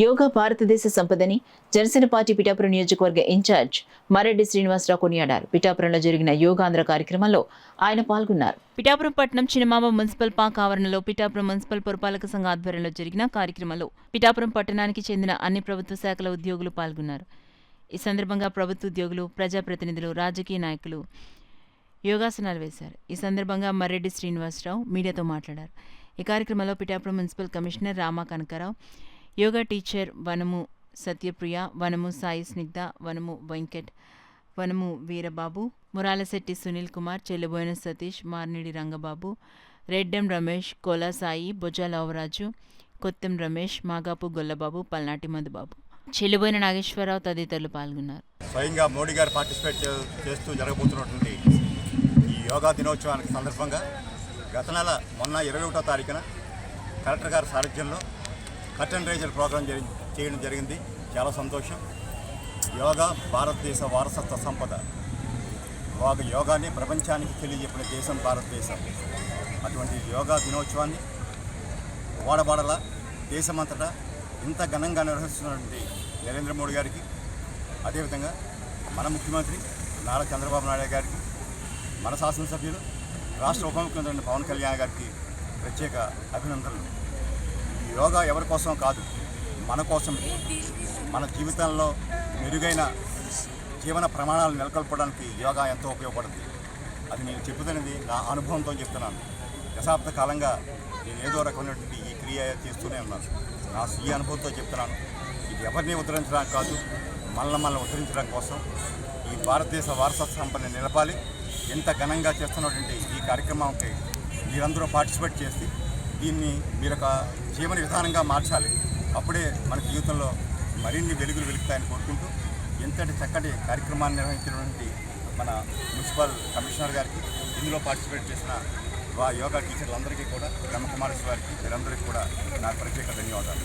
యోగా భారతదేశ సంపదని జనసేన పార్టీ పిఠాపురం నియోజకవర్గ ఇన్ఛార్జ్ మరెడ్డి శ్రీనివాసరావు కొనియాడారు. పిఠాపురంలో జరిగిన యోగాంధ్ర కార్యక్రమంలో ఆయన పాల్గొన్నారు. పిఠాపురం పట్టణం చిన్నమామ మున్సిపల్ పార్క్ ఆవరణలో పిఠాపురం మున్సిపల్ పురపాలక సంఘ ఆధ్వర్యంలో జరిగిన కార్యక్రమంలో పిఠాపురం పట్టణానికి చెందిన అన్ని ప్రభుత్వ శాఖల ఉద్యోగులు పాల్గొన్నారు. ఈ సందర్భంగా ప్రభుత్వ ఉద్యోగులు, ప్రజాప్రతినిధులు, రాజకీయ నాయకులు యోగాసనాలు వేశారు. ఈ సందర్భంగా మర్రెడ్డి శ్రీనివాసరావు మీడియాతో మాట్లాడారు. ఈ కార్యక్రమంలో Pithapuram municipal commissioner Rama Kanakarao, yoga teacher Vanamu Satyapriya, వనము సాయి స్నిగ్ధ, వనము వెంకట్, వనము వీరబాబు, మురాలశెట్టి సునీల్ కుమార్, చెల్లిబోయిన సతీష్, మార్నిడి రంగబాబు, రెడ్డెం రమేష్, కోలా సాయి, బొజ్జా లవరాజు, కొత్తెం రమేష్, మాగాపు గొల్లబాబు, పల్నాటి మధుబాబు, చెల్లిబోయిన నాగేశ్వరరావు తదితరులు పాల్గొన్నారు. స్వయంగా మోడీ గారు పార్టిసిపేట్ చేస్తూ జరగబోతున్నటువంటి ఈ యోగా దినోత్సవానికి సందర్భంగా గత నెల మొన్న 21వ తారీఖున కలెక్టర్ గారి సారథ్యంలో కర్టన్ రైజర్ ప్రోగ్రాం చేయడం జరిగింది. చాలా సంతోషం. యోగా భారతదేశ వారసత్వ సంపద. యోగాని ప్రపంచానికి తెలియజెప్పిన దేశం భారతదేశం. అటువంటి యోగా దినోత్సవాన్ని వాడబాడలా దేశమంతటా ఇంత ఘనంగా నిర్వహిస్తున్నటువంటి నరేంద్ర మోడీ గారికి, అదేవిధంగా మన ముఖ్యమంత్రి నారా చంద్రబాబు నాయుడు గారికి, మన శాసనసభ్యులు రాష్ట్ర ఉప ముఖ్యమంత్రి పవన్ కళ్యాణ్ గారికి ప్రత్యేక అభినందనలు. యోగా ఎవరి కోసం కాదు, మన కోసం. మన జీవితంలో మెరుగైన జీవన ప్రమాణాలు నెలకొల్పడానికి యోగా ఎంతో ఉపయోగపడుతుంది. అది నేను చెప్పుతున్నది నా అనుభవంతో చెప్తున్నాను. దశాబ్ద కాలంగా నేను ఏదో రకమైనటువంటి ఈ క్రియ చేస్తూనే ఉన్నాను. నా స్వీయ అనుభవంతో చెప్తున్నాను. ఇది ఎవరిని ఉద్ధరించడానికి కాదు, మనల్ని ఉద్ధరించడం కోసం. ఈ భారతదేశ వారసత్వ సంపదని నిలపాలి. ఎంత ఘనంగా చేస్తున్నటువంటి ఈ కార్యక్రమానికి మీరందరూ పార్టిసిపేట్ చేసి దీన్ని మీరొక జీవన విధానంగా మార్చాలి. అప్పుడే మన జీవితంలో మరిన్ని వెలుగులు వెలుగుతాయని కోరుకుంటూ ఎంతటి చక్కటి కార్యక్రమాన్ని నిర్వహించినటువంటి మన మున్సిపల్ కమిషనర్ గారికి, ఇందులో పార్టిసిపేట్ చేసిన యోగా టీచర్లందరికీ కూడా, బ్రహ్మకుమారేశ్వరి గారికి, వీరందరికీ కూడా నా ప్రత్యేక ధన్యవాదాలు.